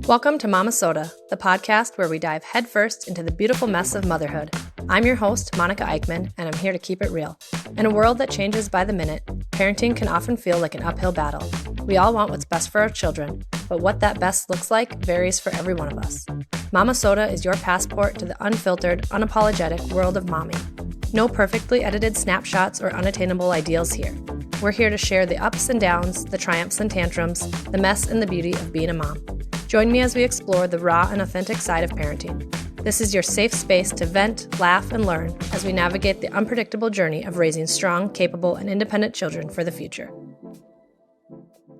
Welcome to Momma-Sota, the podcast where we dive headfirst into the beautiful mess of motherhood. I'm your host, Monica Eickman, and I'm here to keep it real. In a world that changes by the minute, parenting can often feel like an uphill battle. We all want what's best for our children, but what that best looks like varies for every one of us. Momma-Sota is your passport to the unfiltered, unapologetic world of mommy. No perfectly edited snapshots or unattainable ideals here. We're here to share the ups and downs, the triumphs and tantrums, the mess and the beauty of being a mom. Join me as we explore the raw and authentic side of parenting. This is your safe space to vent, laugh, and learn as we navigate the unpredictable journey of raising strong, capable, and independent children for the future.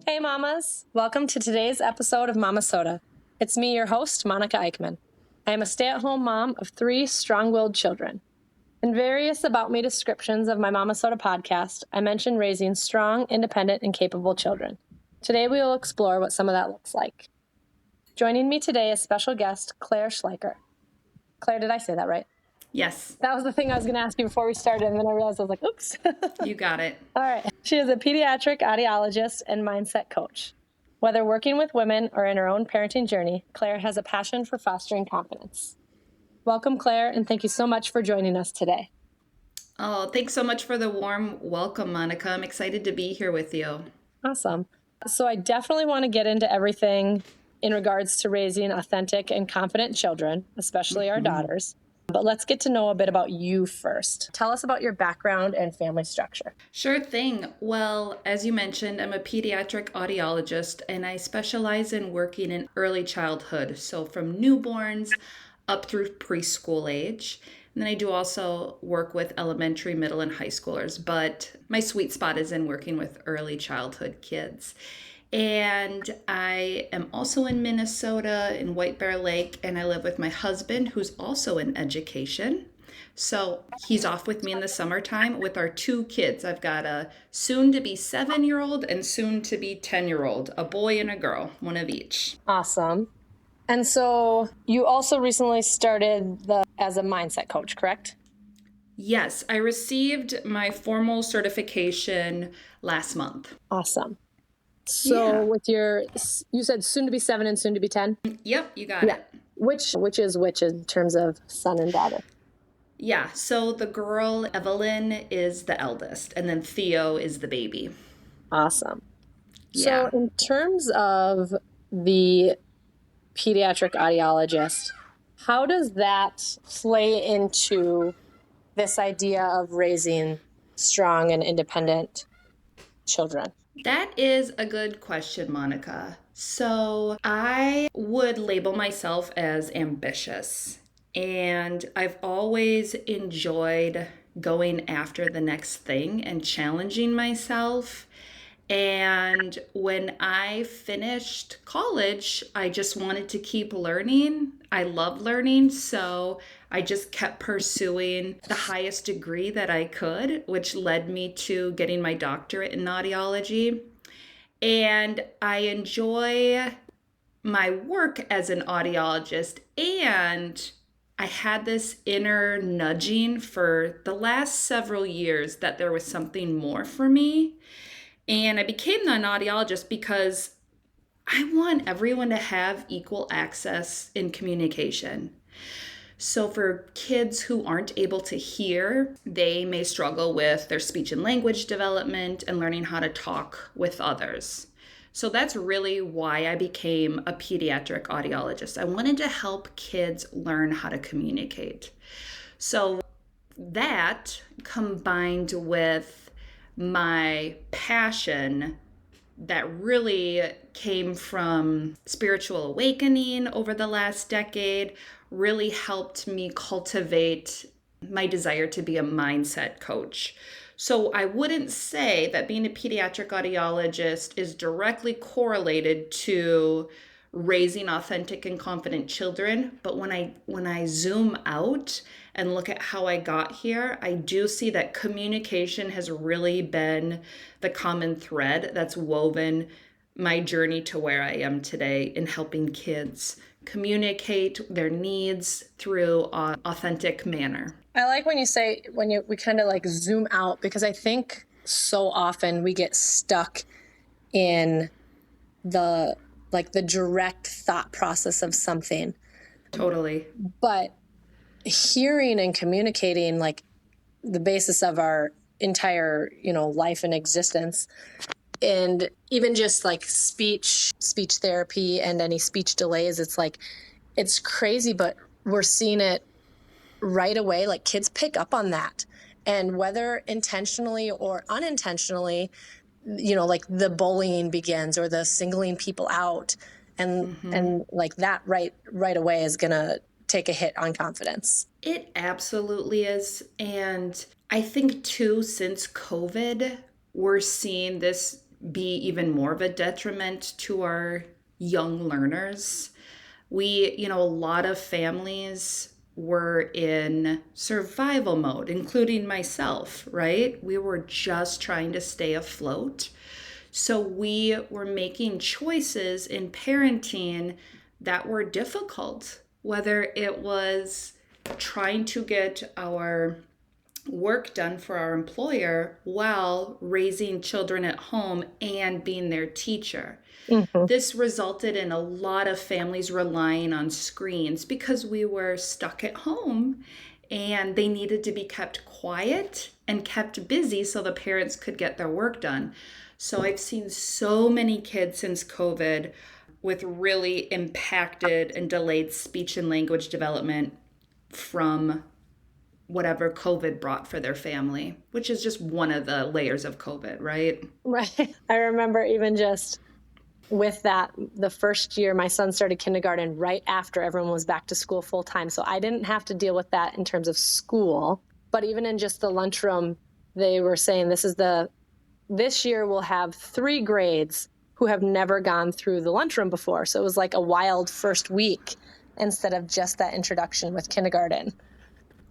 Hey mamas! Welcome to today's episode of Momma-Sota. It's me, your host, Monica Eickman. I am a stay-at-home mom of 3 strong-willed children. In various About Me descriptions of my Momma-Sota podcast, I mention raising strong, independent, and capable children. Today we will explore what some of that looks like. Joining me today is special guest Claire Schleicher. Claire, did I say that right? Yes. That was the thing I was going to ask you before we started, and then I realized I was like, oops. You got it. All right. She is a pediatric audiologist and mindset coach. Whether working with women or in her own parenting journey, Claire has a passion for fostering confidence. Welcome, Claire, and thank you so much for joining us today. Oh, thanks so much for the warm welcome, Monica. I'm excited to be here with you. Awesome. So I definitely want to get into everything in regards to raising authentic and confident children, especially our daughters. But let's get to know a bit about you first. Tell us about your background and family structure. Sure thing. Well, as you mentioned, I'm a pediatric audiologist, and I specialize in working in early childhood, so from newborns up through preschool age. And then I do also work with elementary, middle, and high schoolers, but my sweet spot is in working with early childhood kids. And I am also in Minnesota, in White Bear Lake, and I live with my husband, who's also in education. So he's off with me in the summertime with our 2 kids. I've got a soon-to-be 7-year-old and soon-to-be 10-year-old, a boy and a girl, one of each. Awesome. And so you also recently started as a mindset coach, correct? Yes, I received my formal certification last month. Awesome. So with you said soon to be 7 and soon to be 10? Yep, you got it. Which is which in terms of son and daughter? Yeah, so the girl, Evelyn, is the eldest, and then Theo is the baby. Awesome. Yeah. So in terms of the pediatric audiologist, how does that play into this idea of raising strong and independent children? That is a good question, Monica. So I would label myself as ambitious, and I've always enjoyed going after the next thing and challenging myself. And when I finished college, I just wanted to keep learning. I love learning, so I just kept pursuing the highest degree that I could, which led me to getting my doctorate in audiology. And I enjoy my work as an audiologist, and I had this inner nudging for the last several years that there was something more for me. And I became an audiologist because I want everyone to have equal access in communication. So for kids who aren't able to hear, they may struggle with their speech and language development and learning how to talk with others. So that's really why I became a pediatric audiologist. I wanted to help kids learn how to communicate. So that combined with my passion that really came from spiritual awakening over the last decade really helped me cultivate my desire to be a mindset coach. So I wouldn't say that being a pediatric audiologist is directly correlated to raising authentic and confident children, but when I zoom out and look at how I got here, I do see that communication has really been the common thread that's woven my journey to where I am today in helping kids communicate their needs through an authentic manner. I like when you say, we kind of like zoom out, because I think so often we get stuck in the direct thought process of something. Totally. But hearing and communicating, like the basis of our entire, life and existence, and even just like speech therapy and any speech delays, it's crazy, but we're seeing it right away. Like kids pick up on that, and whether intentionally or unintentionally, like the bullying begins or the singling people out, and like that right away is gonna take a hit on confidence. It absolutely is. And I think too, since COVID, we're seeing this be even more of a detriment to our young learners. A lot of families were in survival mode, including myself, right? We were just trying to stay afloat. So we were making choices in parenting that were difficult, whether it was trying to get our work done for our employer while raising children at home and being their teacher. Mm-hmm. This resulted in a lot of families relying on screens because we were stuck at home and they needed to be kept quiet and kept busy so the parents could get their work done. So I've seen so many kids since COVID with really impacted and delayed speech and language development from whatever COVID brought for their family, which is just one of the layers of COVID, right? Right. I remember even just with that, the first year my son started kindergarten right after everyone was back to school full time. So I didn't have to deal with that in terms of school, but even in just the lunchroom, they were saying this year we'll have 3 grades who have never gone through the lunchroom before. So it was like a wild first week instead of just that introduction with kindergarten.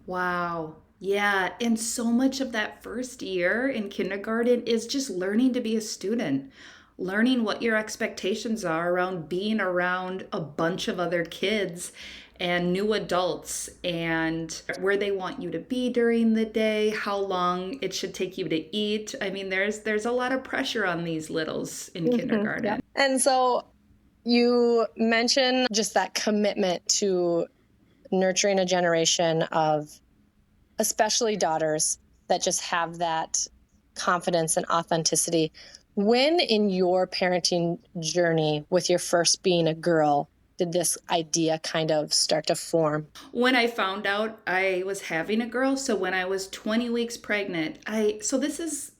Wow. Yeah. And so much of that first year in kindergarten is just learning to be a student, learning what your expectations are around being around a bunch of other kids and new adults and where they want you to be during the day, how long it should take you to eat. I mean, there's a lot of pressure on these littles in kindergarten. Yeah. And so you mentioned just that commitment to nurturing a generation of especially daughters that just have that confidence and authenticity. When in your parenting journey with your first being a girl, did this idea kind of start to form? When I found out I was having a girl, so when I was 20 weeks pregnant, so this is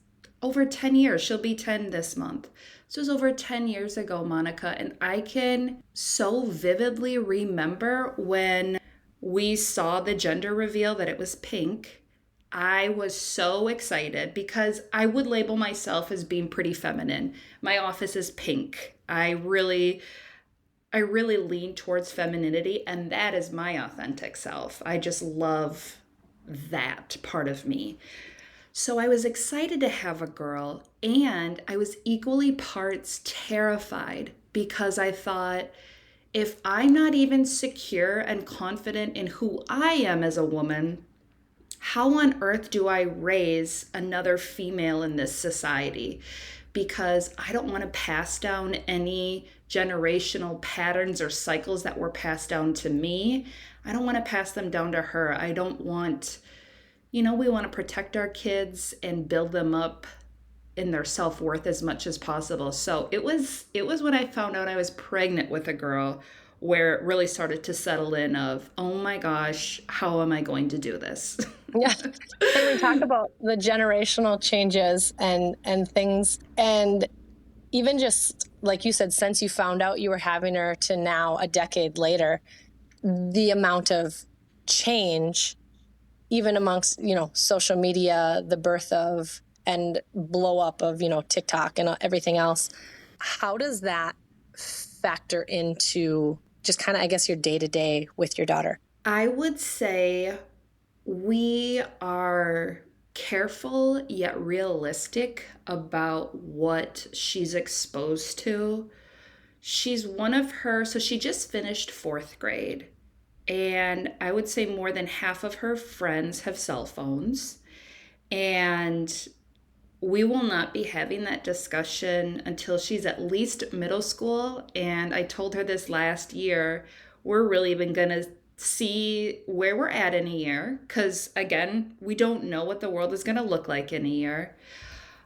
over 10 years. She'll be 10 this month. This was over 10 years ago, Monica, and I can so vividly remember when we saw the gender reveal that it was pink. I was so excited because I would label myself as being pretty feminine. My office is pink. I really lean towards femininity, and that is my authentic self. I just love that part of me. So I was excited to have a girl, and I was equally parts terrified because I thought, if I'm not even secure and confident in who I am as a woman, how on earth do I raise another female in this society? Because I don't want to pass down any generational patterns or cycles that were passed down to me. I don't want to pass them down to her. I don't want, we want to protect our kids and build them up in their self-worth as much as possible. So it was when I found out I was pregnant with a girl where it really started to settle in of, oh my gosh, how am I going to do this? Yeah. And we talk about the generational changes and things. And even just like you said, since you found out you were having her to now a decade later, the amount of change, even amongst, social media, the birth of and blow up of, TikTok and everything else. How does that factor into just kind of, I guess, your day-to-day with your daughter? I would say we are careful yet realistic about what she's exposed to. She's so she just finished 4th grade. And I would say more than half of her friends have cell phones. And we will not be having that discussion until she's at least middle school. And I told her this last year, we're really even going to see where we're at in a year. Because again, we don't know what the world is going to look like in a year.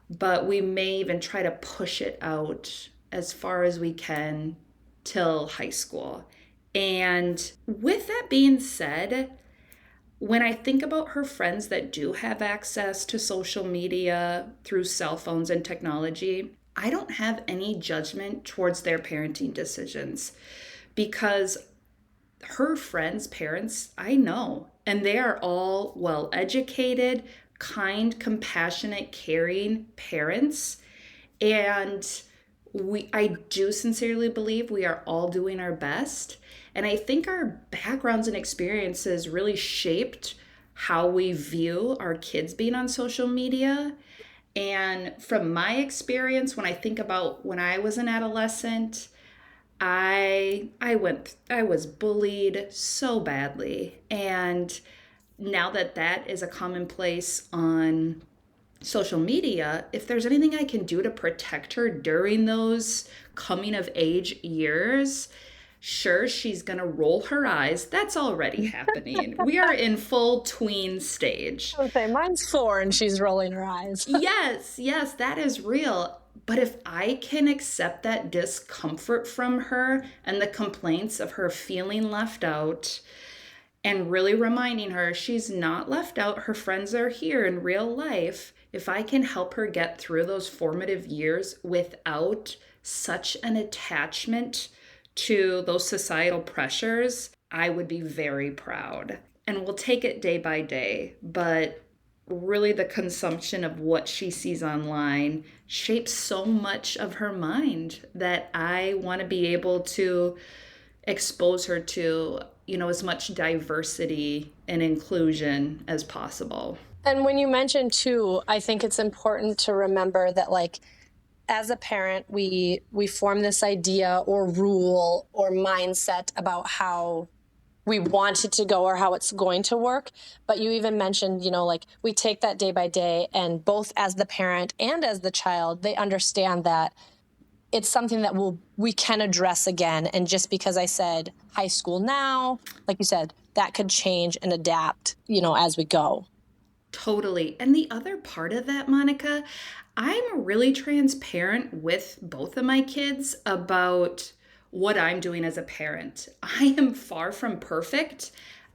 But we may even try to push it out as far as we can till high school. And with that being said, when I think about her friends that do have access to social media through cell phones and technology, I don't have any judgment towards their parenting decisions because her friends' parents, I know, and they are all well educated, kind, compassionate, caring parents. And I do sincerely believe we are all doing our best. And I think our backgrounds and experiences really shaped how we view our kids being on social media. And from my experience, when I think about when I was an adolescent, I was bullied so badly. And now that is a commonplace on social media, if there's anything I can do to protect her during those coming of age years, sure, she's going to roll her eyes. That's already happening. We are in full tween stage. Okay, mine's 4 and she's rolling her eyes. Yes, that is real. But if I can accept that discomfort from her and the complaints of her feeling left out, and really reminding her she's not left out, her friends are here in real life. If I can help her get through those formative years without such an attachment to those societal pressures, I would be very proud. And we'll take it day by day, but really the consumption of what she sees online shapes so much of her mind that I want to be able to expose her to, as much diversity and inclusion as possible. And when you mentioned too, I think it's important to remember that, like, as a parent, we form this idea or rule or mindset about how we want it to go or how it's going to work. But you even mentioned, like, we take that day by day, and both as the parent and as the child, they understand that it's something that we can address again. And just because I said high school now, like you said, that could change and adapt, as we go. Totally. And the other part of that, Monica, I'm really transparent with both of my kids about what I'm doing as a parent. I am far from perfect.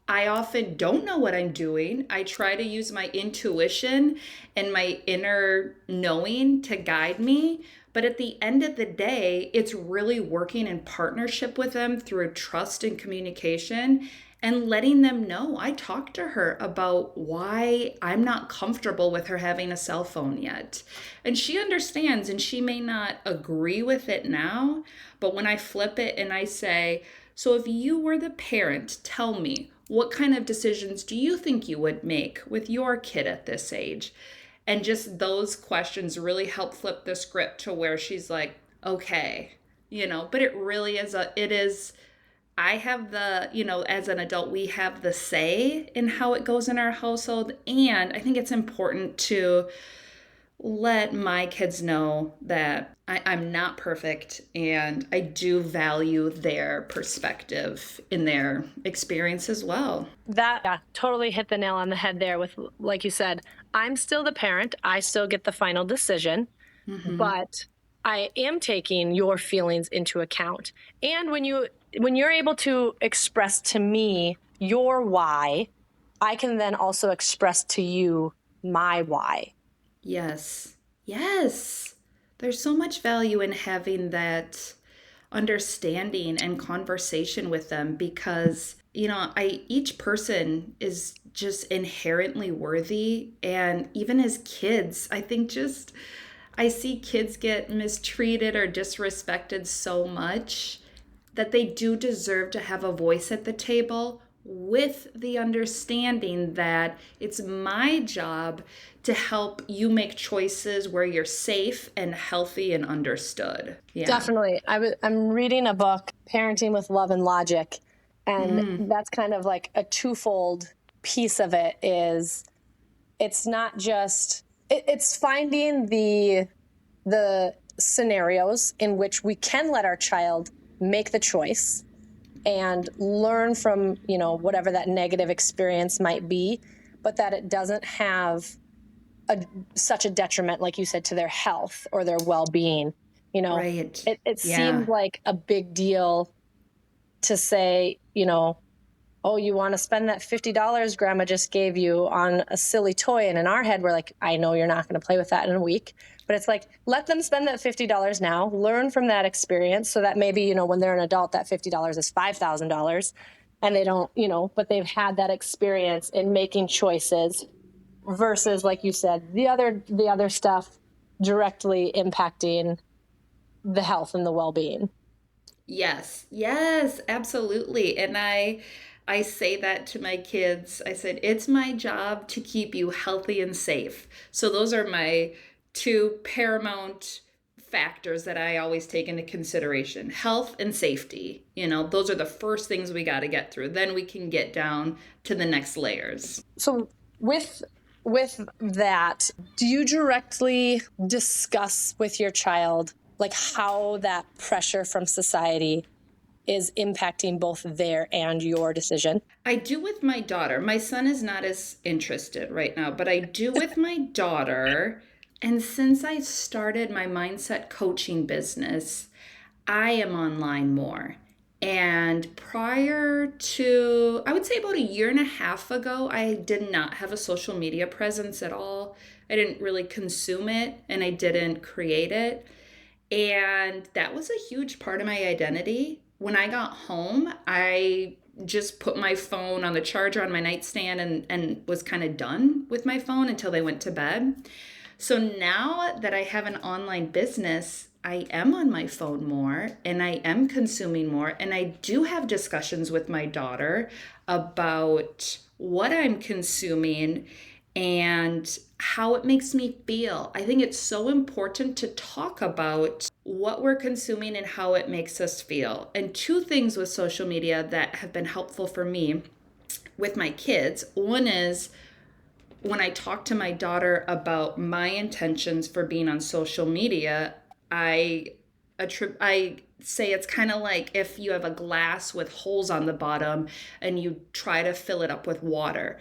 I often don't know what I'm doing. I try to use my intuition and my inner knowing to guide me. But at the end of the day, it's really working in partnership with them through trust and communication and letting them know. I talked to her about why I'm not comfortable with her having a cell phone yet. And she understands, and she may not agree with it now, but when I flip it and I say, so if you were the parent, tell me, what kind of decisions do you think you would make with your kid at this age? And just those questions really help flip the script to where she's like, okay, but it really is, I have the, as an adult, we have the say in how it goes in our household. And I think it's important to let my kids know that I'm not perfect and I do value their perspective in their experience as well. That totally hit the nail on the head there with, like you said, I'm still the parent. I still get the final decision, but I am taking your feelings into account. And when you're able to express to me your why, I can then also express to you my why. Yes. There's so much value in having that understanding and conversation with them because, each person is just inherently worthy. And even as kids, I think I see kids get mistreated or disrespected so much that they do deserve to have a voice at the table, with the understanding that it's my job to help you make choices where you're safe and healthy and understood. Yeah. Definitely. I'm reading a book, Parenting with Love and Logic, and that's kind of like a twofold piece of it is it's not just it's finding the scenarios in which we can let our child make the choice and learn from, whatever that negative experience might be, but that it doesn't have such a detriment, like you said, to their health or their well-being. Right. It Yeah. seemed like a big deal to say, oh, you want to spend that $50 grandma just gave you on a silly toy. And in our head, we're like, I know you're not going to play with that in a week. But it's like, let them spend that $50 now, learn from that experience so that maybe, when they're an adult, that $50 is $5,000 and they don't, but they've had that experience in making choices versus, like you said, the other stuff directly impacting the health and the well-being. Yes, yes, absolutely. And I say that to my kids. I said, it's my job to keep you healthy and safe. So those are my two paramount factors that I always take into consideration. Health and safety. Those are the first things we got to get through. Then we can get down to the next layers. So with that, do you directly discuss with your child like how that pressure from society is impacting both their and your decision? I do with my daughter. My son is not as interested right now, but I do with my daughter. And since I started my mindset coaching business, I am online more. And prior to, I would say about a year and a half ago, I did not have a social media presence at all. I didn't really consume it and I didn't create it. And that was a huge part of my identity. When I got home, I just put my phone on the charger on my nightstand and was kind of done with my phone until they went to bed. So now that I have an online business, I am on my phone more and I am consuming more. And I do have discussions with my daughter about what I'm consuming and how it makes me feel. I think it's so important to talk about what we're consuming and how it makes us feel. And two things with social media that have been helpful for me with my kids. One is when I talk to my daughter about my intentions for being on social media, I say it's kind of like if you have a glass with holes on the bottom and you try to fill it up with water.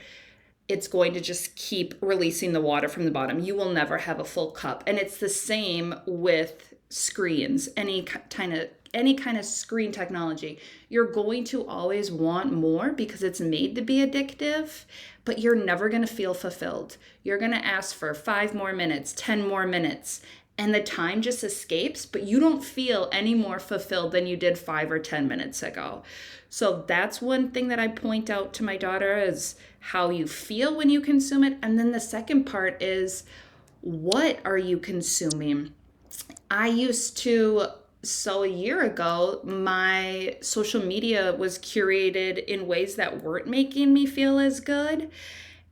It's going to just keep releasing the water from the bottom. You will never have a full cup. And it's the same with screens, any kind of screen technology. You're going to always want more because it's made to be addictive, but you're never going to feel fulfilled. You're going to ask for 5 more minutes, 10 more minutes, and the time just escapes, but you don't feel any more fulfilled than you did 5 or 10 minutes ago. So that's one thing that I point out to my daughter is how you feel when you consume it. And then the second part is, what are you consuming? I used to, so a year ago, my social media was curated in ways that weren't making me feel as good.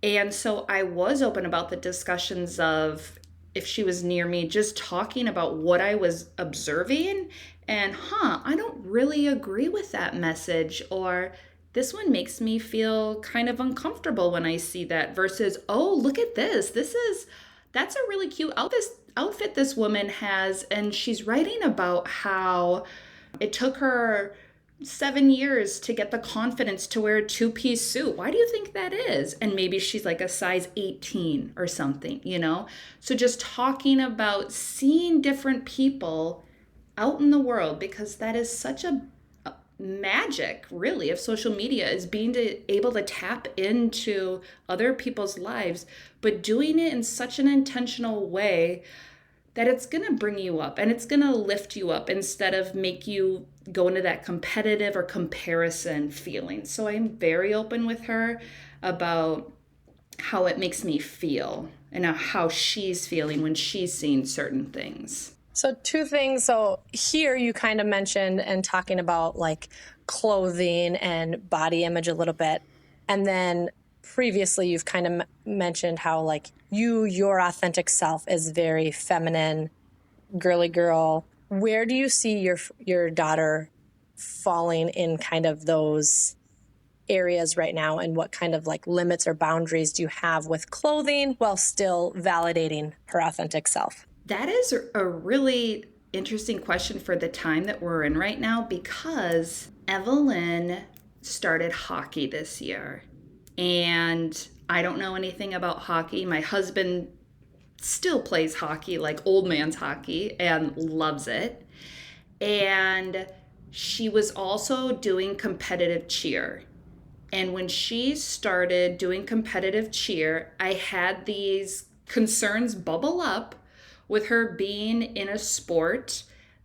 And so I was open about the discussions of, if she was near me, just talking about what I was observing and, I don't really agree with that message, or this one makes me feel kind of uncomfortable when I see that, versus, oh, look at this. That's a really cute outfit this woman has. And she's writing about how it took her 7 years to get the confidence to wear a 2-piece suit. Why do you think that is? And maybe she's like a size 18 or something, So just talking about seeing different people out in the world, because that is such a magic, really, of social media, is being able to tap into other people's lives, but doing it in such an intentional way that it's going to bring you up and it's going to lift you up instead of make you go into that competitive or comparison feeling. So I'm very open with her about how it makes me feel and how she's feeling when she's seeing certain things. So 2 things. So here you kind of mentioned and talking about like clothing and body image a little bit. And then previously you've kind of mentioned how like your authentic self is very feminine, girly girl. Where do you see your daughter falling in kind of those areas right now, and what kind of like limits or boundaries do you have with clothing while still validating her authentic self? That is a really interesting question for the time that we're in right now, because Evelyn started hockey this year. And I don't know anything about hockey. My husband still plays hockey, like old man's hockey, and loves it. And she was also doing competitive cheer. And when she started doing competitive cheer, I had these concerns bubble up with her being in a sport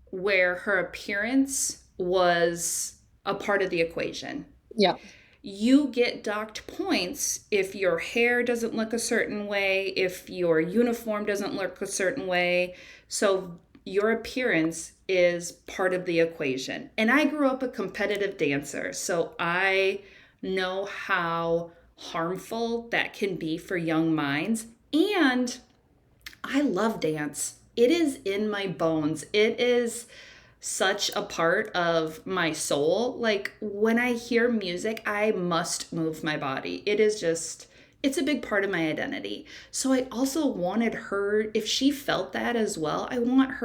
where her appearance was a part of the equation. Yeah. You get docked points if your hair doesn't look a certain way, if your uniform doesn't look a certain way. So your appearance is part of the equation. And I grew up a competitive dancer, so I know how harmful that can be for young minds. And I love dance. It is in my bones. It is such a part of my soul. Like when I hear music, I must move my body. It is just, it's a big part of my identity. So I also wanted her, if she felt that as well, I want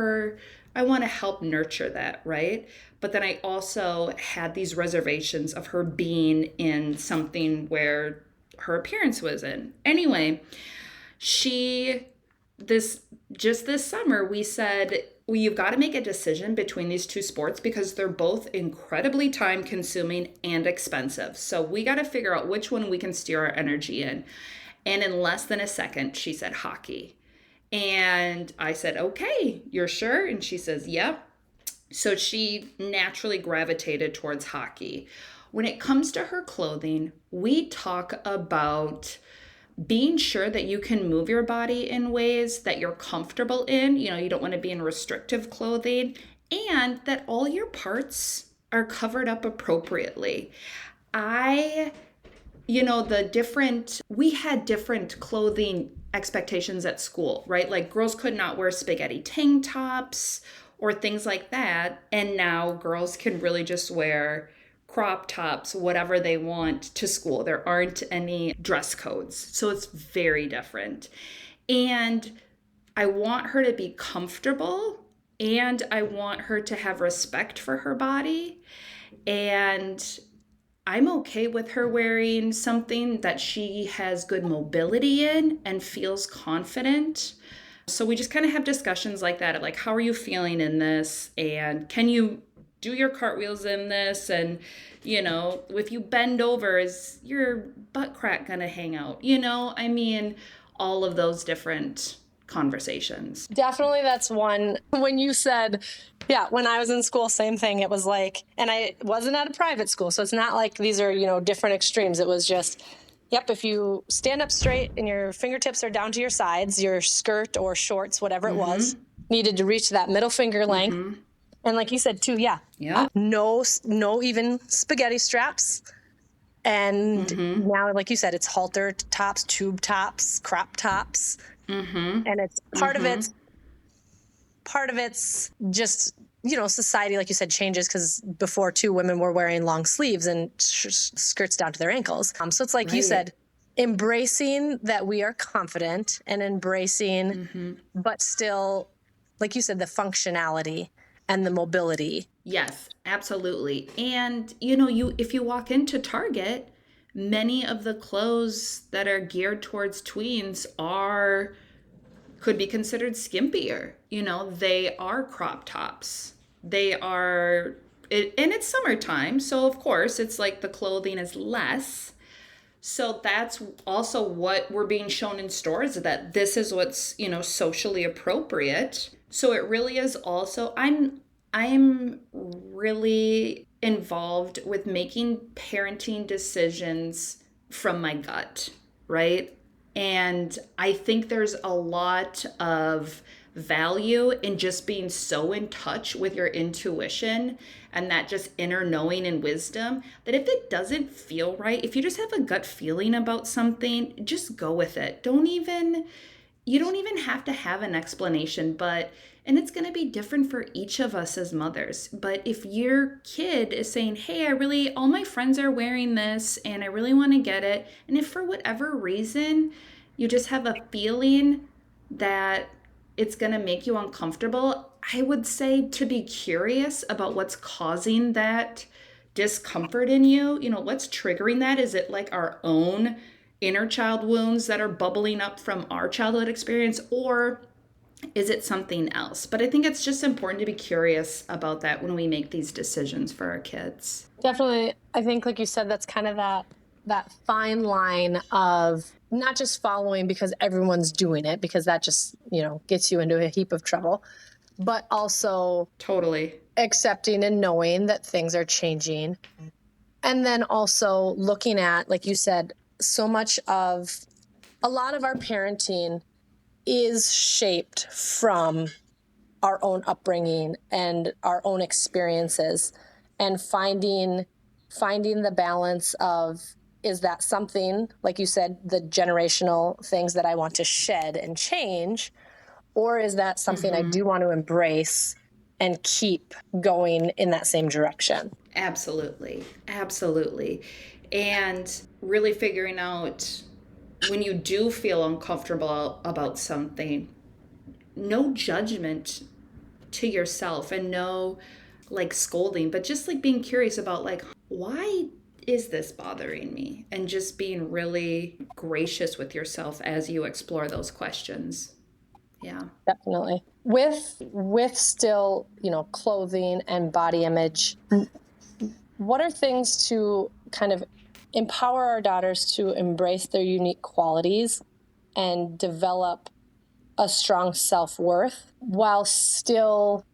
to help nurture that, right? But then I also had these reservations of her being in something where her appearance was in. Anyway, this summer, we said, well, you've got to make a decision between these two sports because they're both incredibly time consuming and expensive. So we got to figure out which one we can steer our energy in. And in less than a second, she said hockey. And I said, okay, you're sure? And she says, yep. So she naturally gravitated towards hockey. When it comes to her clothing, we talk about being sure that you can move your body in ways that you're comfortable in. You know, you don't want to be in restrictive clothing, and that all your parts are covered up appropriately. We had different clothing expectations at school, right? Like girls could not wear spaghetti tank tops or things like that. And now girls can really just wear crop tops, whatever they want to school. There aren't any dress codes. So it's very different. And I want her to be comfortable, and I want her to have respect for her body. And I'm okay with her wearing something that she has good mobility in and feels confident. So we just kind of have discussions like that, like, how are you feeling in this? And can you do your cartwheels in this? And, you know, if you bend over, is your butt crack gonna hang out? You know, I mean, all of those different conversations. Definitely, that's one. When you said, yeah, when I was in school, same thing. It was like, and I wasn't at a private school, so it's not like these are, you know, different extremes. It was just, yep, if you stand up straight and your fingertips are down to your sides, your skirt or shorts, whatever it was, needed to reach that middle finger length. And like you said too, no even spaghetti straps. And now, like you said, it's halter tops, tube tops, crop tops. And it's part of it's just, you know, society, like you said, changes, because before too, women were wearing long sleeves and skirts down to their ankles. So it's like you said, embracing that we are confident and embracing, but still, like you said, the functionality and the mobility. Yes, absolutely. And, you know, if you walk into Target, many of the clothes that are geared towards tweens could be considered skimpier. You know, they are crop tops. And it's summertime, so of course it's like the clothing is less. So that's also what we're being shown in stores, that this is what's, you know, socially appropriate. So it really is also, I'm really involved with making parenting decisions from my gut, right? And I think there's a lot of value in just being so in touch with your intuition and that just inner knowing and wisdom, that if it doesn't feel right, if you just have a gut feeling about something, just go with it. You don't even have to have an explanation, but And it's going to be different for each of us as mothers. But if your kid is saying, hey, all my friends are wearing this and I really want to get it. And if for whatever reason you just have a feeling that it's going to make you uncomfortable, I would say to be curious about what's causing that discomfort in you. What's triggering that? Is it like our own inner child wounds that are bubbling up from our childhood experience, or is it something else? But I think it's just important to be curious about that when we make these decisions for our kids. Definitely. I think, like you said, that's kind of that fine line of not just following because everyone's doing it, because that just, gets you into a heap of trouble, but also totally accepting and knowing that things are changing. And then also looking at, like you said, a lot of our parenting is shaped from our own upbringing and our own experiences, and finding the balance of, is that something, like you said, the generational things that I want to shed and change, or is that something I do want to embrace and keep going in that same direction? Absolutely. Absolutely. And really figuring out when you do feel uncomfortable about something, no judgment to yourself and no like scolding, but just like being curious about like, why is this bothering me? And just being really gracious with yourself as you explore those questions. Yeah. Definitely. With still, clothing and body image, what are things to kind of empower our daughters to embrace their unique qualities and develop a strong self-worth while still,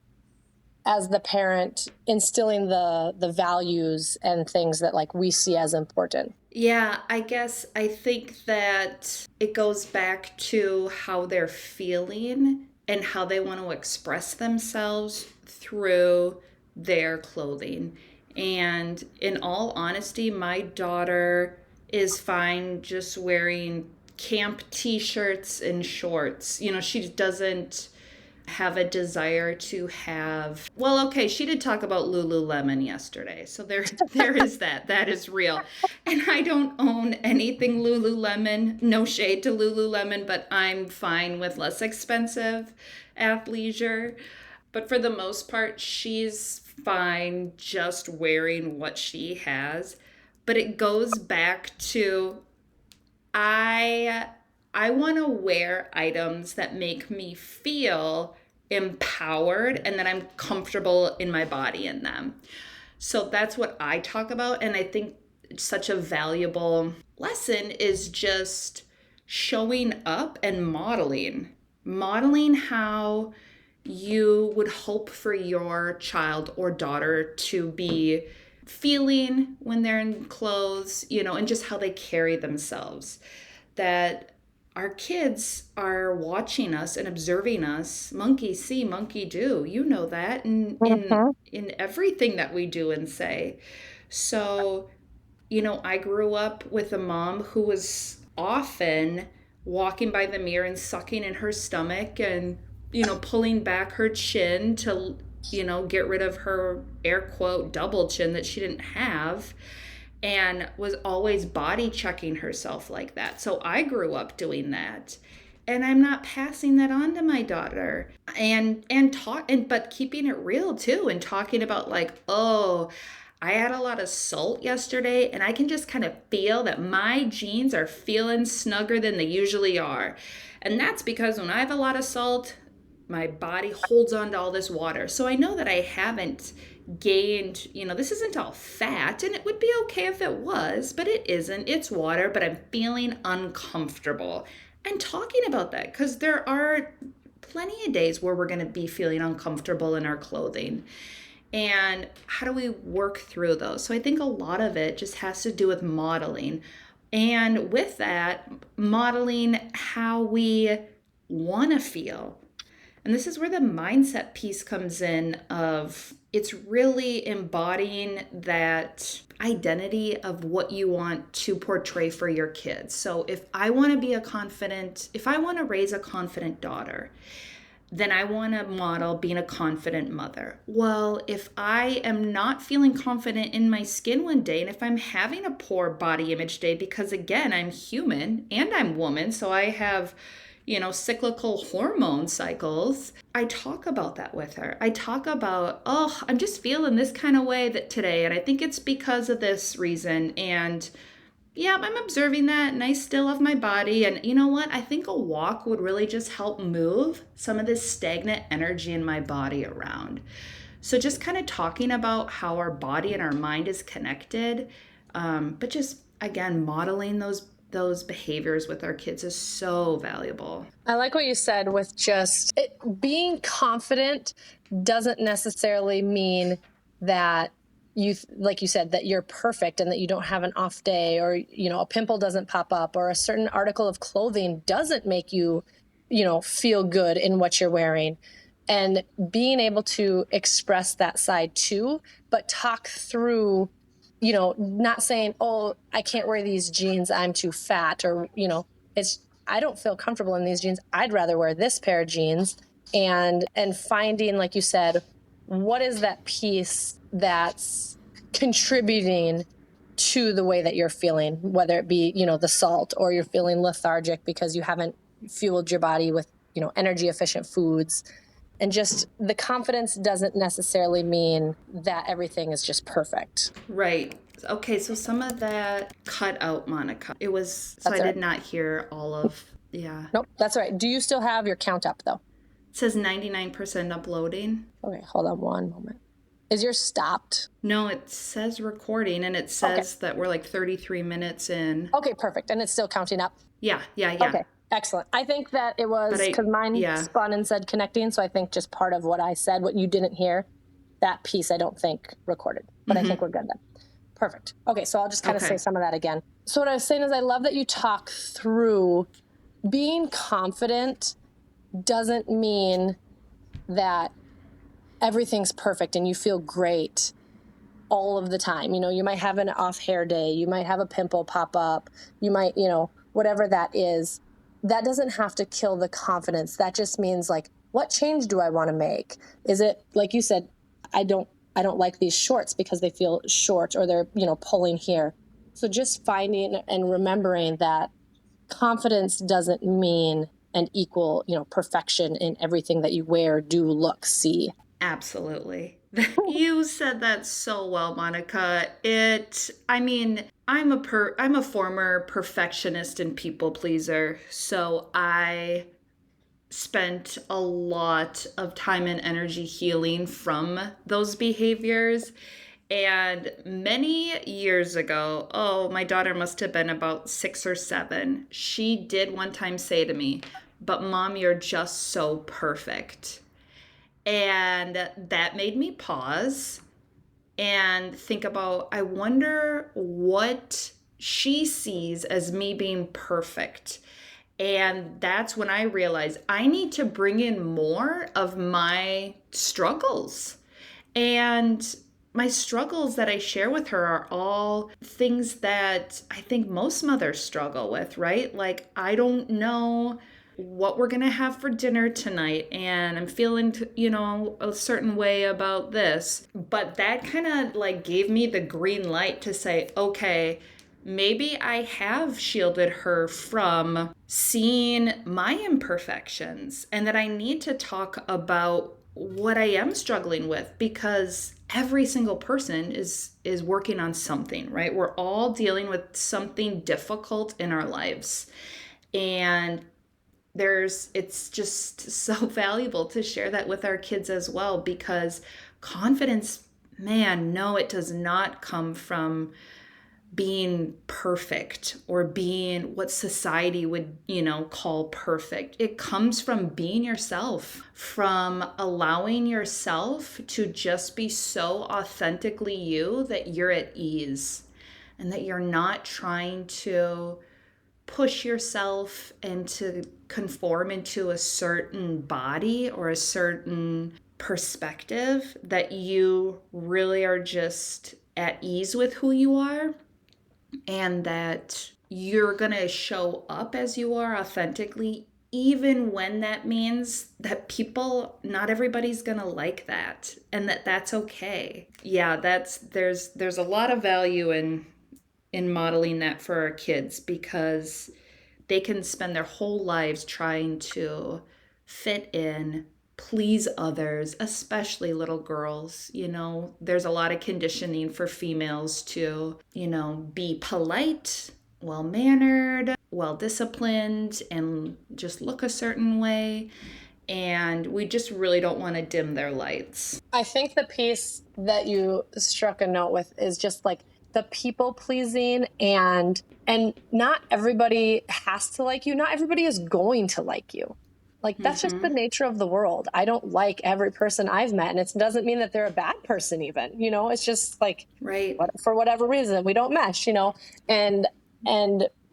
as the parent, instilling the values and things that like we see as important? Yeah, I think that it goes back to how they're feeling and how they want to express themselves through their clothing. And in all honesty, my daughter is fine just wearing camp t-shirts and shorts. She doesn't have a desire to have, well, okay, she did talk about Lululemon yesterday. So there is that. That is real. And I don't own anything Lululemon. No shade to Lululemon, but I'm fine with less expensive athleisure. But for the most part, she's fine just wearing what she has. But it goes back to I want to wear items that make me feel empowered and that I'm comfortable in my body in them. So that's what I talk about. And I think such a valuable lesson is just showing up and modeling how you would hope for your child or daughter to be feeling when they're in clothes, and just how they carry themselves. That our kids are watching us and observing us. Monkey see, monkey do. You know that in everything that we do and say. So, I grew up with a mom who was often walking by the mirror and sucking in her stomach and, pulling back her chin to, get rid of her air quote double chin that she didn't have, and was always body checking herself like that. So I grew up doing that. And I'm not passing that on to my daughter. But keeping it real too, and talking about like, oh, I had a lot of salt yesterday and I can just kind of feel that my jeans are feeling snugger than they usually are. And that's because when I have a lot of salt, my body holds on to all this water. So I know that I haven't gained, this isn't all fat, and it would be okay if it was, but it isn't. It's water, but I'm feeling uncomfortable. And talking about that, because there are plenty of days where we're going to be feeling uncomfortable in our clothing. And how do we work through those? So I think a lot of it just has to do with modeling. And with that, modeling how we want to feel. And this is where the mindset piece comes in of it's really embodying that identity of what you want to portray for your kids. So if I want to raise a confident daughter, then I want to model being a confident mother. Well, if I am not feeling confident in my skin one day, and if I'm having a poor body image day, because again, I'm human and I'm woman, so I have, cyclical hormone cycles, I talk about that with her. I talk about, oh, I'm just feeling this kind of way that today, and I think it's because of this reason. And yeah, I'm observing that and I still love my body. And you know what? I think a walk would really just help move some of this stagnant energy in my body around. So just kind of talking about how our body and our mind is connected, but just again, modeling those behaviors with our kids is so valuable. I like what you said with just being confident doesn't necessarily mean that like you said, that you're perfect and that you don't have an off day, or, a pimple doesn't pop up, or a certain article of clothing doesn't make you, feel good in what you're wearing. And being able to express that side too, but talk through, not saying, oh, I can't wear these jeans, I'm too fat, or, I don't feel comfortable in these jeans, I'd rather wear this pair of jeans. And finding, like you said, what is that piece that's contributing to the way that you're feeling, whether it be, the salt, or you're feeling lethargic because you haven't fueled your body with, energy efficient foods. And just the confidence doesn't necessarily mean that everything is just perfect. Right. Okay, so some of that cut out, Monica. It was, so I did not hear all of, yeah. Nope, that's all right. Do you still have your count up though? It says 99% uploading. Okay, hold on one moment. Is yours stopped? No, it says recording, and it says that we're like 33 minutes in. Okay, perfect. And it's still counting up? Yeah. Okay, excellent. I think that it was, because mine spun and said connecting, so I think just part of what I said, what you didn't hear, that piece I don't think recorded, but I think we're good then. Perfect. Okay, so I'll just kind of say some of that again. So what I was saying is I love that you talk through being confident doesn't mean that everything's perfect and you feel great all of the time. You might have an off hair day, you might have a pimple pop up, you might, whatever that is. That doesn't have to kill the confidence. That just means, like, what change do I want to make? Is it, like you said, I don't like these shorts because they feel short, or they're, pulling here. So just finding and remembering that confidence doesn't mean and equal, perfection in everything that you wear, do, look, see. Absolutely. You said that so well, Monica. I'm a former perfectionist and people pleaser, so I spent a lot of time and energy healing from those behaviors. And many years ago, my daughter must have been about 6 or 7, she did one time say to me, "But Mom, you're just so perfect." And that made me pause and think about, I wonder what she sees as me being perfect. And that's when I realized I need to bring in more of my struggles. And my struggles that I share with her are all things that I think most mothers struggle with, right? Like, I don't know what we're going to have for dinner tonight, and I'm feeling, a certain way about this. But that kind of like gave me the green light to say, okay, maybe I have shielded her from seeing my imperfections, and that I need to talk about what I am struggling with, because every single person is working on something, right? We're all dealing with something difficult in our lives. And it's just so valuable to share that with our kids as well, because confidence, man, no, it does not come from being perfect or being what society would, call perfect. It comes from being yourself, from allowing yourself to just be so authentically you that you're at ease, and that you're not trying to push yourself and to conform into a certain body or a certain perspective, that you really are just at ease with who you are, and that you're going to show up as you are authentically, even when that means that not everybody's going to like that, and that's okay. Yeah, there's a lot of value in modeling that for our kids, because they can spend their whole lives trying to fit in, please others, especially little girls. There's a lot of conditioning for females to, be polite, well mannered, well disciplined, and just look a certain way. And we just really don't want to dim their lights. I think the piece that you struck a note with is just like the people pleasing, and not everybody has to like you. Not everybody is going to like you. Like, that's just the nature of the world. I don't like every person I've met, and it doesn't mean that they're a bad person even, it's just like, Right. For whatever reason, we don't mesh, and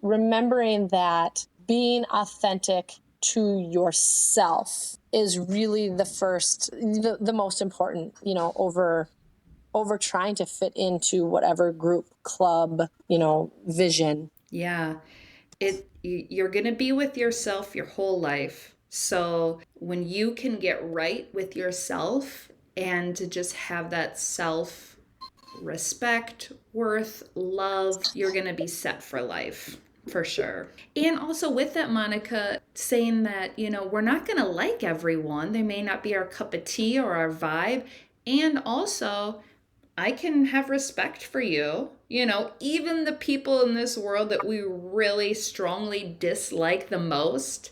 remembering that being authentic to yourself is really the most important, over trying to fit into whatever group, club, vision. Yeah. You're going to be with yourself your whole life. So when you can get right with yourself and to just have that self respect, worth, love, you're going to be set for life. For sure. And also with that, Monica, saying that, we're not going to like everyone. They may not be our cup of tea or our vibe. And also, I can have respect for you. Even the people in this world that we really strongly dislike the most,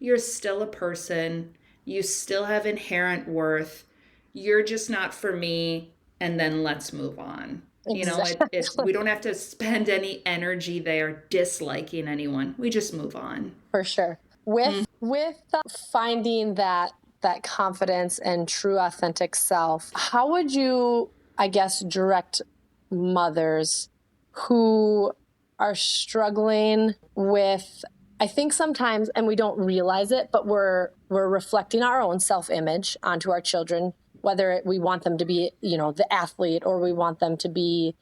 you're still a person. You still have inherent worth. You're just not for me. And then let's move on. Exactly. We don't have to spend any energy there disliking anyone. We just move on. For sure. With finding that confidence and true authentic self, how would you, I guess, direct mothers who are struggling with, I think sometimes, and we don't realize it, but we're reflecting our own self-image onto our children, whether we want them to be, the athlete, or we want them to be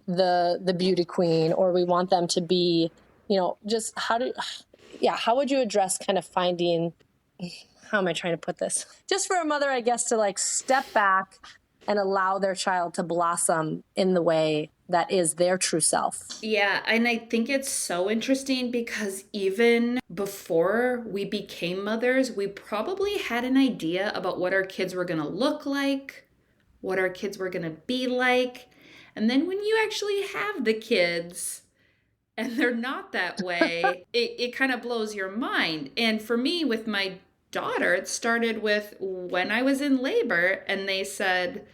the beauty queen, or we want them to be, just how would you address kind of finding, how am I trying to put this? Just for a mother, I guess, to like step back and allow their child to blossom in the way that is their true self. Yeah, and I think it's so interesting because even before we became mothers, we probably had an idea about what our kids were going to look like, what our kids were going to be like. And then when you actually have the kids and they're not that way, it kind of blows your mind. And for me, with my daughter, it started with when I was in labor and they said,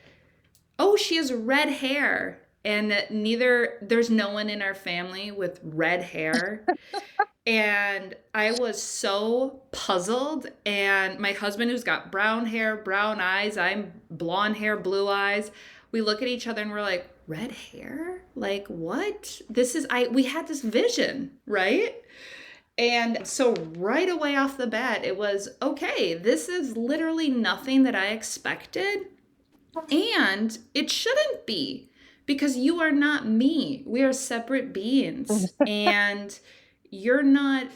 oh, she has red hair. And there's no one in our family with red hair. And I was so puzzled. And my husband, who's got brown hair, brown eyes, I'm blonde hair, blue eyes. We look at each other and we're like, red hair? Like, what? We had this vision, right? And so right away off the bat, it was, okay, this is literally nothing that I expected. And it shouldn't be, because you are not me. We are separate beings. And you're not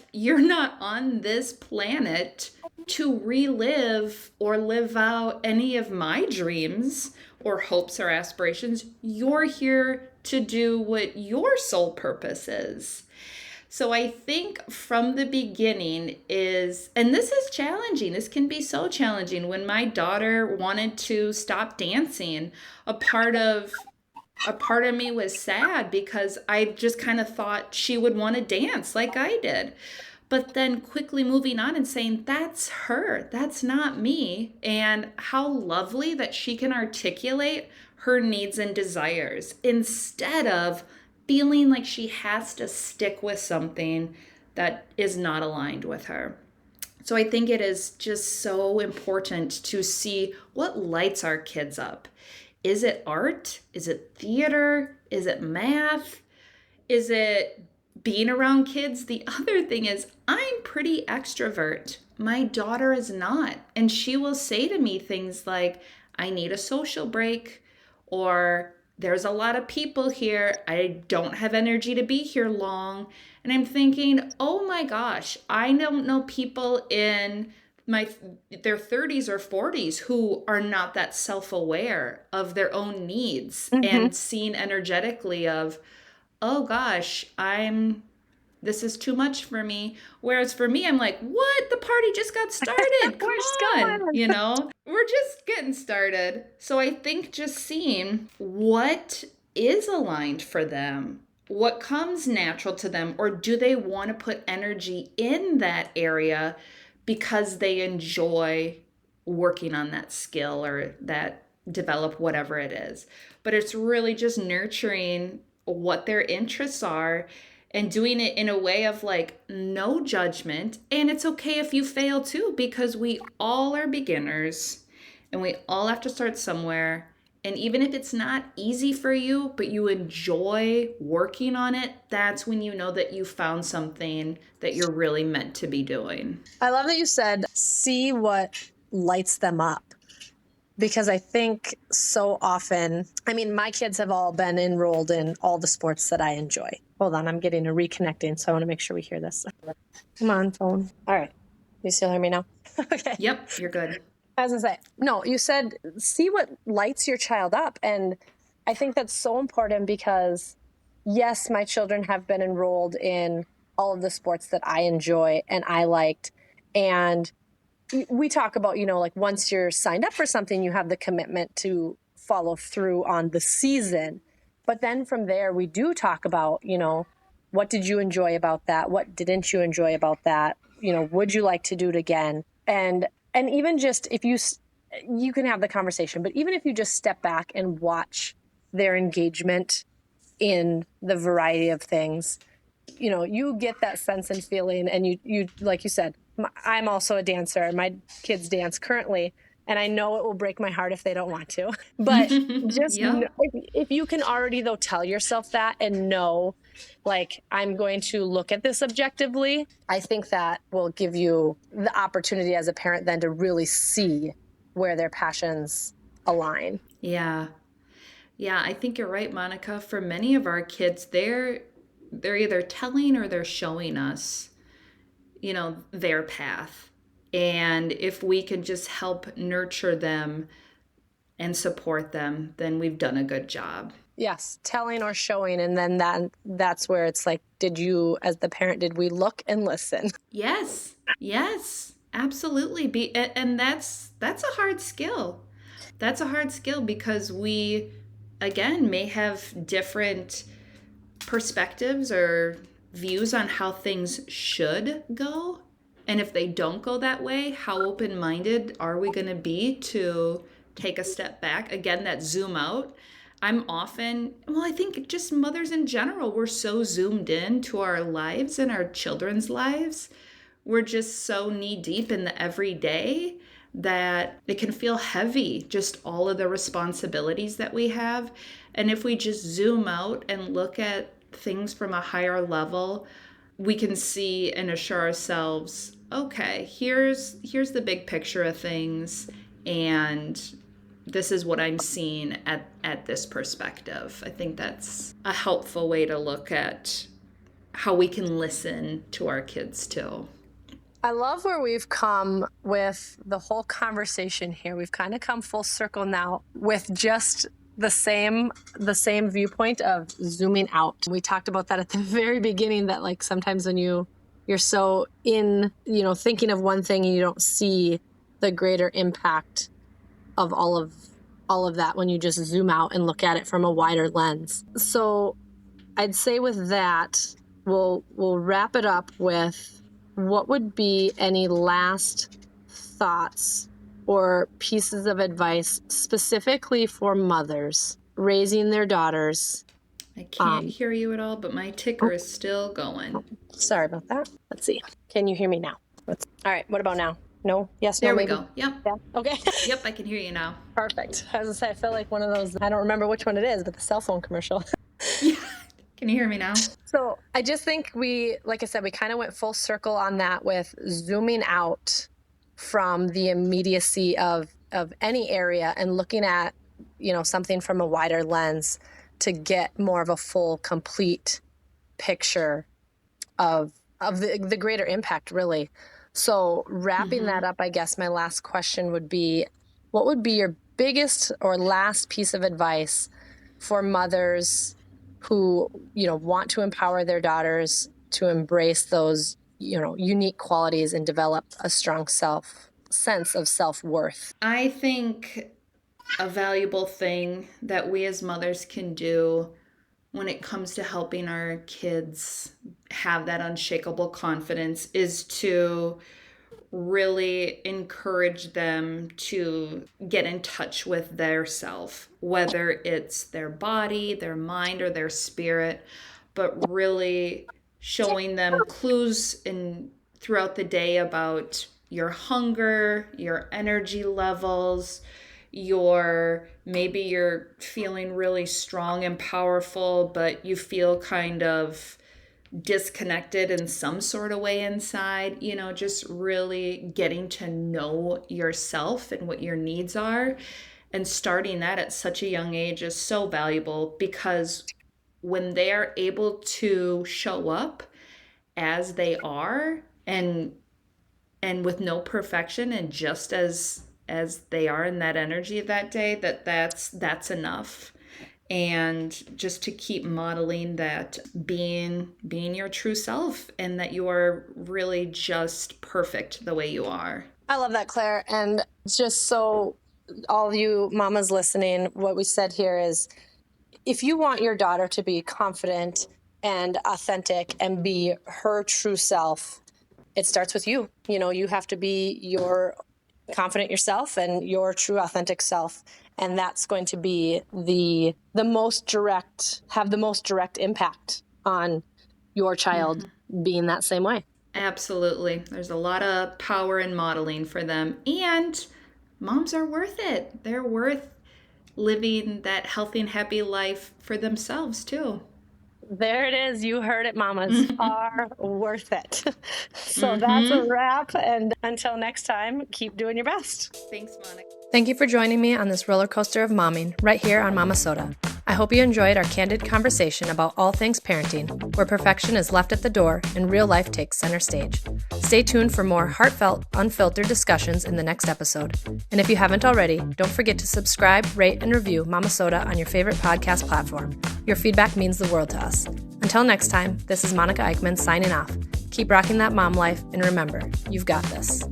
on this planet to relive or live out any of my dreams or hopes or aspirations. You're here to do what your sole purpose is. So I think from the beginning and this is challenging. This can be so challenging. When my daughter wanted to stop dancing, a part of me was sad because I just kind of thought she would want to dance like I did. But then quickly moving on and saying, that's her, that's not me. And how lovely that she can articulate her needs and desires instead of feeling like she has to stick with something that is not aligned with her. So I think it is just so important to see what lights our kids up. Is it art? Is it theater? Is it math? Is it being around kids? The other thing is, I'm pretty extrovert. My daughter is not. And she will say to me things like, I need a social break, or there's a lot of people here. I don't have energy to be here long. And I'm thinking, oh my gosh, I don't know people in their 30s or 40s who are not that self-aware of their own needs Mm-hmm. and seen energetically of, oh gosh, this is too much for me. Whereas for me, I'm like, what? The party just got started. Come We're just on. going. We're just getting started. So I think just seeing what is aligned for them, what comes natural to them, or do they want to put energy in that area because they enjoy working on that skill or that develop whatever it is. But it's really just nurturing what their interests are and doing it in a way of like no judgment. And it's okay if you fail too, because we all are beginners and we all have to start somewhere. And even if it's not easy for you, but you enjoy working on it, that's when you know that you found something that you're really meant to be doing. I love that you said, see what lights them up. Because I think so often, I mean, my kids have all been enrolled in all the sports that I enjoy. Hold on, I'm getting a reconnecting, so I want to make sure we hear this. Come on, phone. All right. You still hear me now? Okay. Yep, you're good. I was going to say, no, you said, see what lights your child up. And I think that's so important because, yes, my children have been enrolled in all of the sports that I enjoy and I liked. And we talk about, like once you're signed up for something, you have the commitment to follow through on the season. But then from there, we do talk about, what did you enjoy about that? What didn't you enjoy about that? Would you like to do it again? And even just if you can have the conversation, but even if you just step back and watch their engagement in the variety of things, you get that sense and feeling. And you like you said, I'm also a dancer. My kids dance currently, and I know it will break my heart if they don't want to. But just Yep. if you can already, though, tell yourself that and know, like, I'm going to look at this objectively, I think that will give you the opportunity as a parent then to really see where their passions align. Yeah. Yeah, I think you're right, Monica. For many of our kids, they're either telling or they're showing us their path. And if we can just help nurture them and support them, then we've done a good job. Yes, telling or showing. And then that's where it's like, did you, as the parent, did we look and listen? Yes. Yes. Absolutely. And that's a hard skill. That's a hard skill because we, again, may have different perspectives or views on how things should go. And if they don't go that way, how open-minded are we going to be to take a step back? Again, that zoom out. I think just mothers in general, we're so zoomed in to our lives and our children's lives. We're just so knee-deep in the everyday that it can feel heavy, just all of the responsibilities that we have. And if we just zoom out and look at things from a higher level, we can see and assure ourselves, okay, here's the big picture of things, and this is what I'm seeing at this perspective. I think that's a helpful way to look at how we can listen to our kids too. I love where we've come with the whole conversation here. We've kind of come full circle now with just the same viewpoint of zooming out. We talked about that at the very beginning, that like sometimes when you're so in, thinking of one thing and you don't see the greater impact of all of that when you just zoom out and look at it from a wider lens. So I'd say with that, we'll wrap it up with, what would be any last thoughts or pieces of advice specifically for mothers raising their daughters? I can't hear you at all, but my ticker is still going. Sorry about that. Let's see. Can you hear me now? All right. What about now? No? Yes? There No? we Maybe? go. Yep. Yeah. Okay. Yep, I can hear you now. Perfect. I was going to say, I feel like one of those, I don't remember which one it is, but the cell phone commercial. Yeah. Can you hear me now? So I just think like I said, we kind of went full circle on that with zooming out from the immediacy of any area and looking at something from a wider lens to get more of a full, complete picture of the greater impact, really. So wrapping that up, I guess my last question would be, what would be your biggest or last piece of advice for mothers who, want to empower their daughters to embrace those, unique qualities and develop a strong sense of self-worth? I think a valuable thing that we as mothers can do when it comes to helping our kids have that unshakable confidence is to really encourage them to get in touch with their self, whether it's their body, their mind, or their spirit, but really showing them clues throughout the day about your hunger, your energy levels, maybe you're feeling really strong and powerful, but you feel kind of disconnected in some sort of way inside, just really getting to know yourself and what your needs are. And starting that at such a young age is so valuable, because when they are able to show up as they are and with no perfection and just as they are in that energy of that day, that's enough. And just to keep modeling that being your true self, and that you are really just perfect the way you are. I love that, Claire. And just so all of you mamas listening, what we said here is, if you want your daughter to be confident and authentic and be her true self, it starts with you. You have to be your confident yourself and your true authentic self. And that's going to be the most direct impact on your child being that same way. Absolutely. There's a lot of power in modeling for them. And moms are worth it. They're worth living that healthy and happy life for themselves too. There it is. You heard it, mamas. Are worth it. So that's a wrap. And until next time, keep doing your best. Thanks, Monica. Thank you for joining me on this roller coaster of momming right here on Momma-Sota. I hope you enjoyed our candid conversation about all things parenting, where perfection is left at the door and real life takes center stage. Stay tuned for more heartfelt, unfiltered discussions in the next episode. And if you haven't already, don't forget to subscribe, rate, and review Momma-Sota on your favorite podcast platform. Your feedback means the world to us. Until next time, this is Monica Eickman signing off. Keep rocking that mom life, and remember, you've got this.